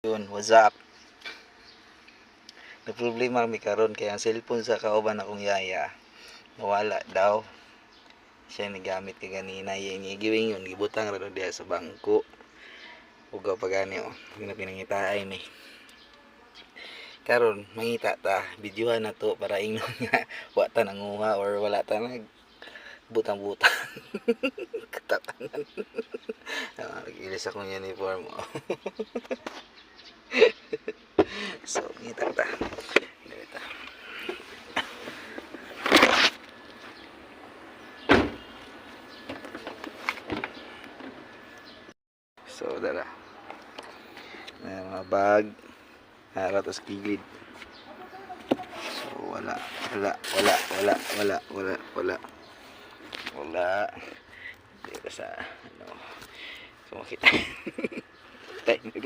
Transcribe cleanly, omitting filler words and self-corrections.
Yun, what's up? Nagproblema kami karon kaya ang cellphone sa kauban akong yaya nawala daw. Siya nagamit ka ganina yung giwing yun, gibutang ra diha sa bangko. Ugaw pa gani oh, yung pinangitaay ni. Karon mangita ta, videohan na to para ingnon nga wa ta nanguha or wala ta nag butang-butang. Katapanan. Ilis akong uniform oh. So, ngita ta. Ngita. So, dala. May mga bag. Harap sa gilid. So, wala. Dito sa, ano. So, makita. Tayo na